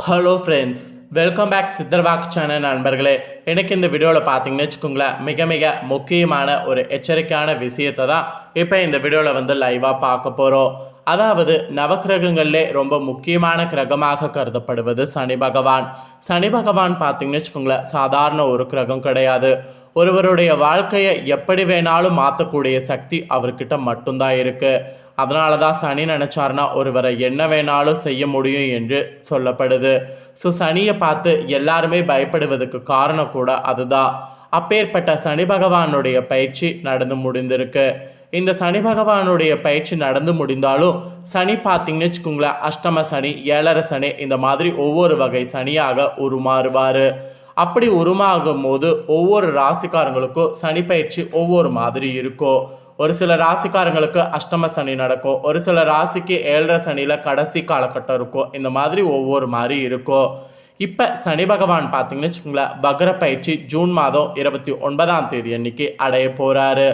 Hello friends, welcome back சித்தர்வாக் channel நண்பர்களே. எனக்கு இந்த வீடியோவில் பார்த்தீங்கன்னு வச்சுக்கோங்களேன், மிக மிக முக்கியமான ஒரு எச்சரிக்கையான விஷயத்தை தான் இப்போ இந்த வீடியோவில் லைவாக பார்க்க போகிறோம். அதாவது நவக்கிரகங்களிலே ரொம்ப முக்கியமான கிரகமாக கருதப்படுவது சனி பகவான். சனி பகவான் பார்த்தீங்கன்னு வச்சுக்கோங்களேன், சாதாரண ஒரு கிரகம் கிடையாது. ஒருவருடைய வாழ்க்கையை எப்படி வேணாலும் மாற்றக்கூடிய சக்தி அவர்கிட்ட மட்டும்தான் இருக்குது. அதனால தான் சனி நினச்சார்னா ஒருவரை என்ன வேணாலும் செய்ய முடியும் என்று சொல்லப்படுது. ஸோ சனியை பார்த்து எல்லாருமே பயப்படுவதுக்கு காரணம் கூட அதுதான். அப்பேற்பட்ட சனி பகவானுடைய பயிற்சி நடந்து முடிந்திருக்கு. இந்த சனி பகவானுடைய பயிற்சி நடந்து முடிந்தாலும் சனி பார்த்தீங்கன்னு வச்சுக்கோங்களேன், அஷ்டம சனி, ஏழரை சனி, இந்த மாதிரி ஒவ்வொரு வகை சனியாக உருமாறுவார். அப்படி உருமாகும் போது ஒவ்வொரு ராசிக்காரங்களுக்கும் சனி பயிற்சி ஒவ்வொரு மாதிரி இருக்கும். ஒரு சில ராசிக்காரங்களுக்கு அஷ்டம சனி நடக்கும், ஒரு சில ராசிக்கு ஏழரை சனியில் கடைசி காலகட்டம் இருக்கும். இந்த மாதிரி ஒவ்வொரு மாதிரி இருக்கும். இப்போ சனி பகவான் பார்த்தீங்கன்னு வச்சுக்கோங்களேன், வக்ர பயிற்சி ஜூன் மாதம் 29ஆம் தேதி அன்னைக்கு அடைய போகிறாரு.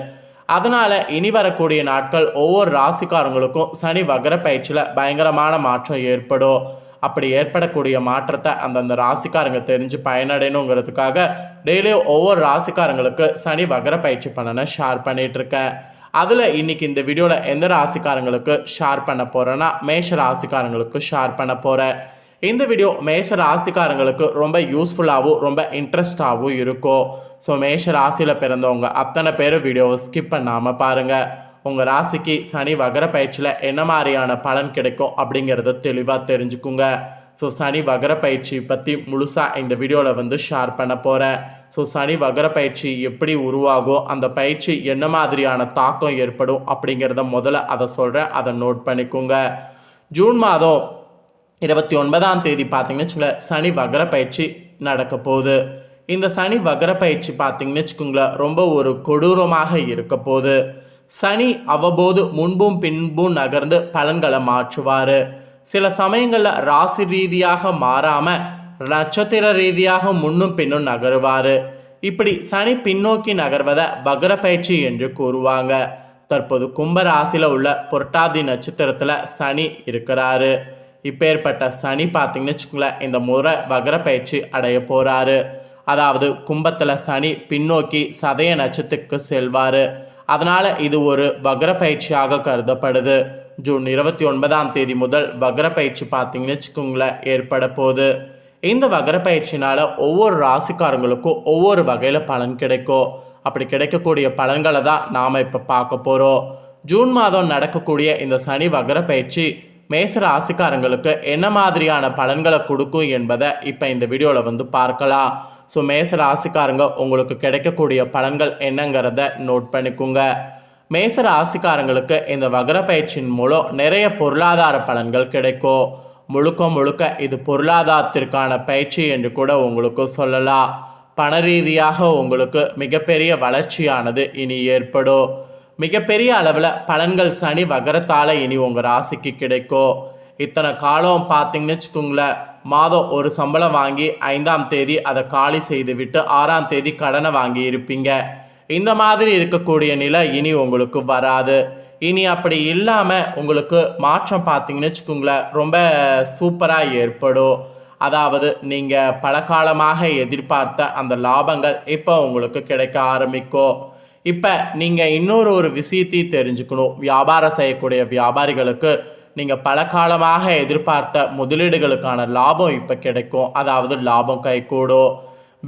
அதனால் இனி வரக்கூடிய நாட்கள் ஒவ்வொரு ராசிக்காரங்களுக்கும் சனி வக்ர பயிற்சியில் பயங்கரமான மாற்றம் ஏற்படும். அப்படி ஏற்படக்கூடிய மாற்றத்தை அந்தந்த ராசிக்காரங்க தெரிஞ்சு பயனடையணுங்கிறதுக்காக டெய்லியும் ஒவ்வொரு ராசிக்காரங்களுக்கு சனி வக்ர பயிற்சி பலனை ஷேர் பண்ணிகிட்ருக்கேன். அதில் இன்றைக்கி இந்த வீடியோவில் எந்த ராசிக்காரங்களுக்கு ஷேர் பண்ண போகிறேன்னா, மேஷ ராசிக்காரங்களுக்கு ஷேர் பண்ண போகிறேன். இந்த வீடியோ மேஷ ராசிக்காரங்களுக்கு ரொம்ப யூஸ்ஃபுல்லாகவும் ரொம்ப இன்ட்ரெஸ்டாகவும் இருக்கும். ஸோ மேஷ ராசியில் பிறந்தவங்க அத்தனை பேரும் வீடியோவை ஸ்கிப் பண்ணாமல் பாருங்கள். உங்கள் ராசிக்கு சனி வக்ர பயிற்சியில் என்ன மாதிரியான பலன் கிடைக்கும் அப்படிங்கிறத தெளிவாக தெரிஞ்சுக்குங்க. ஸோ சனி வக்ர பயிற்சி பற்றி முழுசாக இந்த வீடியோவில் ஷேர் பண்ண போகிறேன். ஸோ சனி வக்ர பயிற்சி எப்படி உருவாகும், அந்த பயிற்சி என்ன மாதிரியான தாக்கம் ஏற்படும் அப்படிங்கிறத முதல்ல அதை சொல்கிறேன், அதை நோட் பண்ணிக்கோங்க. ஜூன் மாதம் 29ஆம் தேதி பார்த்தீங்கன்னு வச்சுக்கோங்களேன், சனி வக்ர பயிற்சி நடக்க போகுது. இந்த சனி வக்ர பயிற்சி பார்த்தீங்கன்னு வச்சுக்கோங்களேன், ரொம்ப ஒரு கொடூரமாக இருக்க போகுது. சனி அவ்வப்போது முன்பும் பின்பும் நகர்ந்து பலன்களை மாற்றுவார். சில சமயங்களில் ராசி ரீதியாக மாறாமல் நட்சத்திர ரீதியாக முன்னும் பின்னும் நகருவார். இப்படி சனி பின்னோக்கி நகர்வதை வக்ர பயிற்சி என்று கூறுவாங்க. தற்போது கும்ப ராசியில் உள்ள புரட்டாதி நட்சத்திரத்தில் சனி இருக்கிறாரு. இப்பேற்பட்ட சனி பார்த்தீங்கன்னு வச்சுக்கோங்களேன், இந்த முறை வக்ர பயிற்சி அடைய போகிறாரு. அதாவது கும்பத்தில் சனி பின்னோக்கி சதய நட்சத்திரத்துக்கு செல்வார். அதனால் இது ஒரு வக்ர பயிற்சியாக கருதப்படுது. ஜூன் 29ஆம் தேதி முதல் வக்ர பயிற்சி பார்த்தீங்கன்னு வச்சுக்கோங்களேன் ஏற்பட போகுது. இந்த வக்ர பயிற்சினால் ஒவ்வொரு ராசிக்காரங்களுக்கும் ஒவ்வொரு வகையில் பலன் கிடைக்கும். அப்படி கிடைக்கக்கூடிய பலன்களை தான் நாம் இப்போ பார்க்க போகிறோம். ஜூன் மாதம் நடக்கக்கூடிய இந்த சனி வக்ர பயிற்சி மேச ராசிக்காரங்களுக்கு என்ன மாதிரியான பலன்களை கொடுக்கும் என்பதை இப்போ இந்த வீடியோவில் பார்க்கலாம். ஸோ மேச ராசிக்காரங்க உங்களுக்கு கிடைக்கக்கூடிய பலன்கள் என்னங்கிறத நோட் பண்ணிக்கோங்க. மேச ராசிக்காரங்களுக்கு இந்த வக்ர பயிற்சியின் மூலம் நிறைய பொருளாதார பலன்கள் கிடைக்கும். முழுக்க முழுக்க இது பொருளாதாரத்திற்கான பயிற்சி என்று கூட உங்களுக்கு சொல்லலாம். பண ரீதியாக உங்களுக்கு மிகப்பெரிய வளர்ச்சியானது இனி ஏற்படும். மிகப்பெரிய அளவில் பலன்கள் சனி வக்ரத்தால் இனி உங்கள் ராசிக்கு கிடைக்கும். இத்தனை காலம் பார்த்தீங்கன்னு வச்சுக்கோங்களேன், மாதம் ஒரு சம்பளம் வாங்கி 5ஆம் தேதி அதை காலி செய்து விட்டு 6ஆம் தேதி கடனை வாங்கி இருப்பீங்க. இந்த மாதிரி இருக்கக்கூடிய நிலை இனி உங்களுக்கு வராது. இனி அப்படி இல்லாமல் உங்களுக்கு மாற்றம் பார்த்தீங்கன்னு வச்சுக்கோங்களேன், ரொம்ப சூப்பராக ஏற்படும். அதாவது நீங்கள் பல காலமாக எதிர்பார்த்த அந்த லாபங்கள் இப்போ உங்களுக்கு கிடைக்க ஆரம்பிக்கும். இப்போ நீங்கள் இன்னொரு விஷயத்தையும் தெரிஞ்சுக்கணும். வியாபாரம் செய்யக்கூடிய வியாபாரிகளுக்கு நீங்கள் பல காலமாக எதிர்பார்த்த முதலீடுகளுக்கான லாபம் இப்போ கிடைக்கும். அதாவது லாபம் கைகூடும்.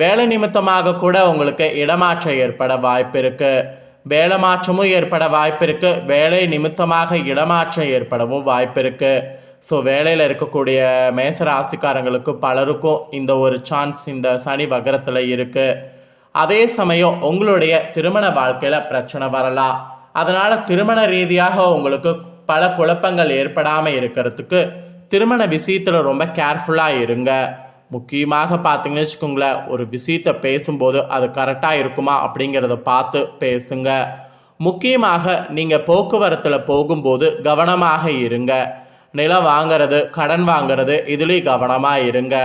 வேலை நிமித்தமாக கூட உங்களுக்கு இடமாற்றம் ஏற்பட வாய்ப்பு இருக்குது. வேலை மாற்றமும் ஏற்பட வாய்ப்பு இருக்குது. வேலை நிமித்தமாக இடமாற்றம் ஏற்படவும் வாய்ப்பு இருக்குது. ஸோ வேலையில் இருக்கக்கூடிய மேச ராசிக்காரங்களுக்கு பலருக்கும் இந்த ஒரு சான்ஸ் இந்த சனி வக்ரத்தில் இருக்குது. அதே சமயம் உங்களுடைய திருமண வாழ்க்கையில் பிரச்சனை வரலாம். அதனால் திருமண ரீதியாக உங்களுக்கு பல குழப்பங்கள் ஏற்படாமல் இருக்கிறதுக்கு திருமண விஷயத்தில் ரொம்ப கேர்ஃபுல்லாக இருங்க. முக்கியமாக பார்த்தீங்கன்னு வச்சுக்கோங்களேன், ஒரு விஷயத்தை பேசும்போது அது கரெக்டாக இருக்குமா அப்படிங்கிறத பார்த்து பேசுங்க. முக்கியமாக நீங்கள் போக்குவரத்தில் போகும்போது கவனமாக இருங்க. நிலம் வாங்கிறது, கடன் வாங்கிறது, இதுலேயும் கவனமாக இருங்க.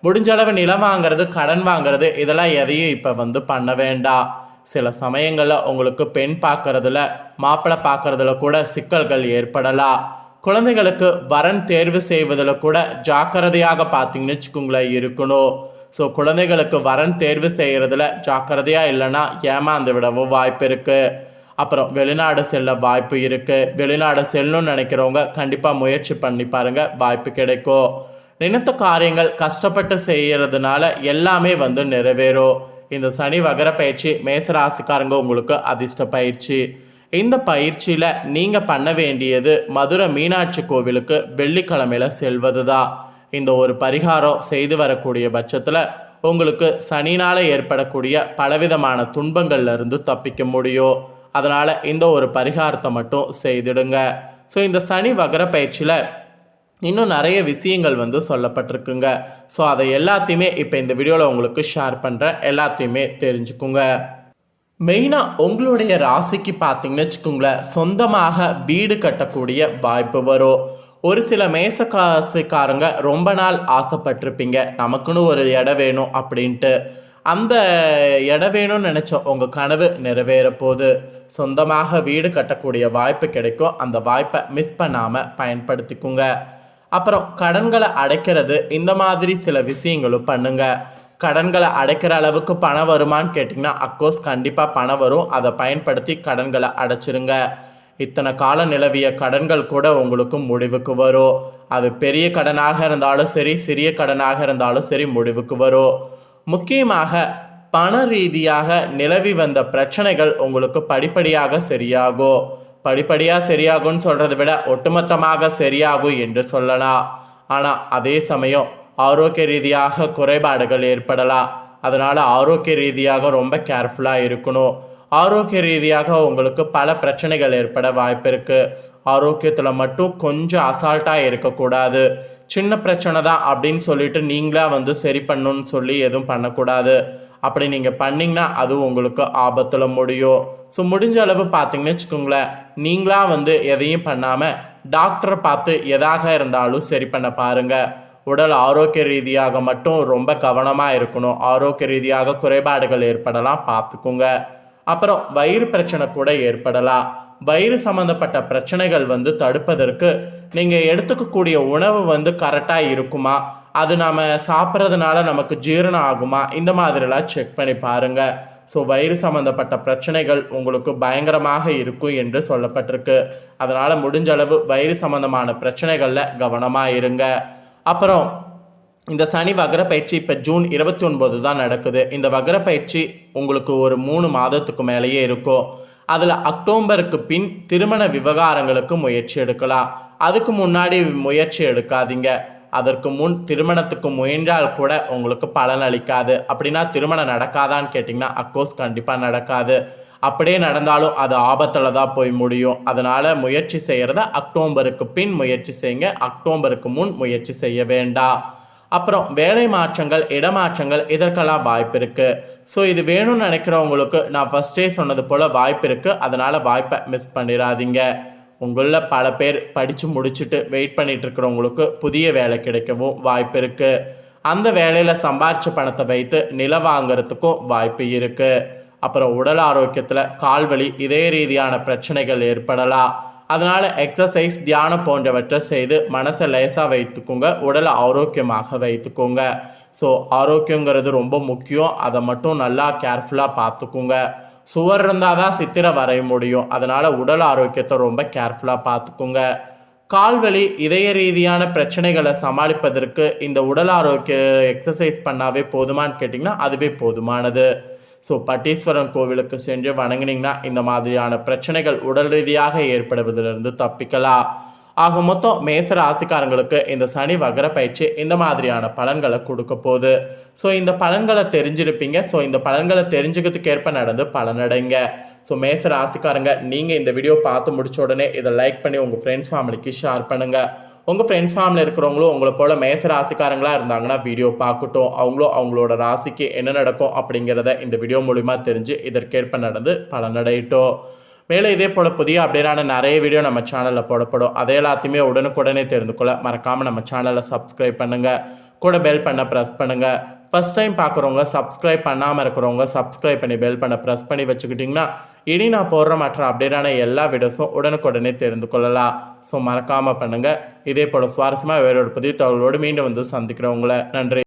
முடிஞ்சளவு நிலம் வாங்கிறது, கடன் வாங்கிறது, இதெல்லாம் எதையும் இப்போ பண்ண வேண்டாம். சில சமயங்களில் உங்களுக்கு பெண் பார்க்குறதுல, மாப்பிள்ளை பார்க்குறதுல கூட சிக்கல்கள் ஏற்படலாம். குழந்தைகளுக்கு வரன் தேர்வு செய்வதில் கூட ஜாக்கிரதையாக பார்த்தீங்கன்னு வச்சுக்கோங்களேன் இருக்கணும். ஸோ குழந்தைகளுக்கு வரன் தேர்வு செய்கிறதுல ஜாக்கிரதையாக இல்லைன்னா ஏமாந்து விடவும் வாய்ப்பு இருக்குது. அப்புறம் வெளிநாடு செல்ல வாய்ப்பு இருக்குது. வெளிநாடு செல்லணும்னு நினைக்கிறவங்க கண்டிப்பாக முயற்சி பண்ணி பாருங்கள், வாய்ப்பு கிடைக்கும். நினைத்த காரியங்கள் கஷ்டப்பட்டு செய்கிறதுனால எல்லாமே நிறைவேறும். இந்த சனி வகர பயிற்சி மேசராசிக்காரங்க உங்களுக்கு அதிர்ஷ்ட பயிற்சி. இந்த பயிற்சியில் நீங்கள் பண்ண வேண்டியது மதுரை மீனாட்சி கோவிலுக்கு வெள்ளிக்கிழமையில் செல்வது தான். இந்த ஒரு பரிகாரம் செய்து வரக்கூடிய பட்சத்தில் உங்களுக்கு சனினால் ஏற்படக்கூடிய பலவிதமான துன்பங்கள்லேருந்து தப்பிக்க முடியும். அதனால் இந்த ஒரு பரிகாரத்தை மட்டும் செய்திடுங்க. ஸோ இந்த சனி வகர பயிற்சியில் இன்னும் நிறைய விஷயங்கள் சொல்லப்பட்டிருக்குங்க. ஸோ அதை எல்லாத்தையுமே இப்போ இந்த வீடியோவில் உங்களுக்கு ஷேர் பண்ணுறேன், எல்லாத்தையுமே தெரிஞ்சுக்குங்க. மெயினாக உங்களுடைய ராசிக்கு பார்த்தீங்கன்னு வச்சுக்கோங்களேன், சொந்தமாக வீடு கட்டக்கூடிய வாய்ப்பு வரும். ஒரு சில மேசராசிக்காரங்க ரொம்ப நாள் ஆசைப்பட்டிருப்பீங்க, நமக்குன்னு ஒரு இடம் வேணும் அப்படின்ட்டு. அந்த இடம் வேணும்னு நினச்ச உங்கள் கனவு நிறைவேற போகுது. சொந்தமாக வீடு கட்டக்கூடிய வாய்ப்பு கிடைக்கும். அந்த வாய்ப்பை மிஸ் பண்ணாமல் பயன்படுத்திக்குங்க. அப்புறம் கடன்களை அடைக்கிறது, இந்த மாதிரி சில விஷயங்களும் பண்ணுங்க. கடன்களை அடைக்கிற அளவுக்கு பணம் வருமானு கேட்டிங்கன்னா அஃப்கோர்ஸ் கண்டிப்பாக பணம் வரும். அதை பயன்படுத்தி கடன்களை அடைச்சிருங்க. இத்தனை காலம் நிலவிய கடன்கள் கூட உங்களுக்கு முடிவுக்கு வரும். அது பெரிய கடனாக இருந்தாலும் சரி, சிறிய கடனாக இருந்தாலும் சரி, முடிவுக்கு வரும். முக்கியமாக பண ரீதியாக நிலவி வந்த பிரச்சனைகள் உங்களுக்கு படிப்படியாக சரியாகும். படிப்படியாக சரியாகும்னு சொல்கிறத விட ஒட்டுமொத்தமாக சரியாகும் என்று சொல்லலாம். ஆனால் அதே சமயம் ஆரோக்கிய ரீதியாக குறைபாடுகள் ஏற்படலாம். அதனால் ஆரோக்கிய ரீதியாக ரொம்ப கேர்ஃபுல்லாக இருக்கணும். ஆரோக்கிய ரீதியாக உங்களுக்கு பல பிரச்சனைகள் ஏற்பட வாய்ப்பு இருக்குது. ஆரோக்கியத்தில் மட்டும் கொஞ்சம் அசால்ட்டாக இருக்கக்கூடாது. சின்ன பிரச்சனை தான் அப்படின்னு சொல்லிட்டு நீங்களாக சரி பண்ணணும்னு சொல்லி எதுவும் பண்ணக்கூடாது. அப்படி நீங்கள் பண்ணிங்கன்னா அது உங்களுக்கு ஆபத்தில் முடியும். ஸோ முடிஞ்ச அளவு பார்த்தீங்கன்னு வச்சுக்கோங்களேன், நீங்களாக எதையும் பண்ணாமல் டாக்டரை பார்த்து எதாக இருந்தாலும் சரி பண்ண பாருங்கள். உடல் ஆரோக்கிய ரீதியாக மட்டும் ரொம்ப கவனமாக இருக்கணும். ஆரோக்கிய ரீதியாக குறைபாடுகள் ஏற்படலாம், பார்த்துக்குங்க. அப்புறம் வயிறு பிரச்சனை கூட ஏற்படலாம். வயிறு சம்மந்தப்பட்ட பிரச்சனைகள் தடுப்பதற்கு நீங்கள் எடுத்துக்கக்கூடிய உணவு கரெக்டாக இருக்குமா, அது நாம் சாப்பிட்றதுனால நமக்கு ஜீரணம் ஆகுமா, இந்த மாதிரிலாம் செக் பண்ணி பாருங்கள். ஸோ வயிறு சம்மந்தப்பட்ட பிரச்சனைகள் உங்களுக்கு பயங்கரமாக இருக்கும் என்று சொல்லப்பட்டிருக்கு. அதனால் முடிஞ்ச அளவு வயிறு சம்மந்தமான பிரச்சனைகளில் கவனமாக இருங்க. அப்புறம் இந்த சனி வகர பயிற்சி இப்போ ஜூன் 29 தான் நடக்குது. இந்த வகர பயிற்சி உங்களுக்கு ஒரு 3 மாதத்துக்கு மேலேயே இருக்கும். அதில் அக்டோபருக்கு பின் திருமண விவகாரங்களுக்கு முயற்சி எடுக்கலாம். அதுக்கு முன்னாடி முயற்சி எடுக்காதீங்க. அதற்கு முன் திருமணத்துக்கு முயன்றால் கூட உங்களுக்கு பலன் அளிக்காது. அப்படின்னா திருமணம் நடக்காதான்னு கேட்டிங்கன்னா அஃப்கோர்ஸ் கண்டிப்பாக நடக்காது. அப்படியே நடந்தாலும் அது ஆபத்தில் தான் போய் முடியும். அதனால் முயற்சி செய்கிறத அக்டோபருக்கு பின் முயற்சி செய்யுங்க. அக்டோபருக்கு முன் முயற்சி செய்ய வேண்டாம். அப்புறம் வேலை மாற்றங்கள், இடமாற்றங்கள், இதற்கெல்லாம் வாய்ப்பு இருக்குது. ஸோ இது வேணும்னு நினைக்கிறவங்களுக்கு நான் ஃபஸ்ட்டே சொன்னது போல் வாய்ப்பு இருக்குது. அதனால் வாய்ப்பை மிஸ் பண்ணிடாதீங்க. உங்களில் பல பேர் படித்து முடிச்சுட்டு வெயிட் பண்ணிகிட்டு இருக்கிறவங்களுக்கு புதிய வேலை கிடைக்கவும் வாய்ப்பு இருக்குது. அந்த வேலையில் சம்பாரித்த பணத்தை வைத்து நிலம் வாங்கிறதுக்கும் வாய்ப்பு இருக்குது. அப்புறம் உடல் ஆரோக்கியத்தில் கால்வலி, இதய ரீதியான பிரச்சனைகள் ஏற்படலாம். அதனால் எக்ஸசைஸ், தியானம் போன்றவற்றை செய்து மனசை லேசாக வைத்துக்கோங்க. உடலை ஆரோக்கியமாக வைத்துக்கோங்க. ஸோ ஆரோக்கியங்கிறது ரொம்ப முக்கியம். அதை மட்டும் நல்லா கேர்ஃபுல்லாக பார்த்துக்கோங்க. சுவர் இருந்தால் தான் சித்திரை வரைய முடியும். அதனால் உடல் ஆரோக்கியத்தை ரொம்ப கேர்ஃபுல்லாக பார்த்துக்கோங்க. கால்வலி, இதய ரீதியான பிரச்சனைகளை சமாளிப்பதற்கு இந்த உடல் ஆரோக்கிய எக்ஸசைஸ் பண்ணாவே போதுமானு கேட்டிங்கன்னா அதுவே போதுமானது. ஸோ பட்டீஸ்வரன் கோவிலுக்கு சென்று வணங்கினீங்கன்னா இந்த மாதிரியான பிரச்சனைகள் உடல் ரீதியாக ஏற்படுவதிலிருந்து தப்பிக்கலாம். ஆக மொத்தம் மேச ராசிக்காரங்களுக்கு இந்த சனி வகர பயிற்சி இந்த மாதிரியான பலன்களை கொடுக்க போகுது. ஸோ இந்த பலன்களை தெரிஞ்சிருப்பீங்க. ஸோ இந்த பலன்களை தெரிஞ்சுக்கிறதுக்கு ஏற்ப நடந்து பலனடைங்க. ஸோ மேச ராசிக்காரங்க, நீங்கள் இந்த வீடியோ பார்த்து முடிச்ச உடனே இதை லைக் பண்ணி உங்கள் ஃப்ரெண்ட்ஸ் ஃபேமிலிக்கு ஷேர் பண்ணுங்கள். உங்கள் ஃப்ரெண்ட்ஸ் ஃபேமிலியில் இருக்கிறவங்களும் உங்களை போல் மேச ராசிக்காரங்களாக இருந்தாங்கன்னா வீடியோ பார்க்கட்டும். அவங்களும் அவங்களோட ராசிக்கு என்ன நடக்கும் அப்படிங்கிறத இந்த வீடியோ மூலிமா தெரிஞ்சு இதற்கேற்ப நடந்து பலனடையட்டும். மேலே இதே போல் புதிய அப்டேட்டான நிறைய வீடியோ நம்ம சேனலில் போடப்படும். அதை எல்லாத்தையுமே உடனுக்குடனே தெரிந்து கொள்ள மறக்காமல் நம்ம சேனலை சப்ஸ்கிரைப் பண்ணுங்கள். கூட பெல் பண்ண ப்ரெஸ் பண்ணுங்கள். ஃபஸ்ட் டைம் பார்க்குறவங்க, சப்ஸ்கிரைப் பண்ணாமல் இருக்கிறவங்க சப்ஸ்கிரைப் பண்ணி பெல் பண்ண ப்ரெஸ் பண்ணி வச்சுக்கிட்டிங்கன்னா இனி நான் போடுற மற்ற அப்டேட்டான எல்லா வீடியோஸும் உடனுக்குடனே தெரிந்து கொள்ளலாம். ஸோ மறக்காமல் பண்ணுங்கள். இதே போல் சுவாரஸ்யமாக வேறொரு புதிய தகவலோடு மீண்டும் வந்து சந்திக்கிறேன் உங்களை. நன்றி.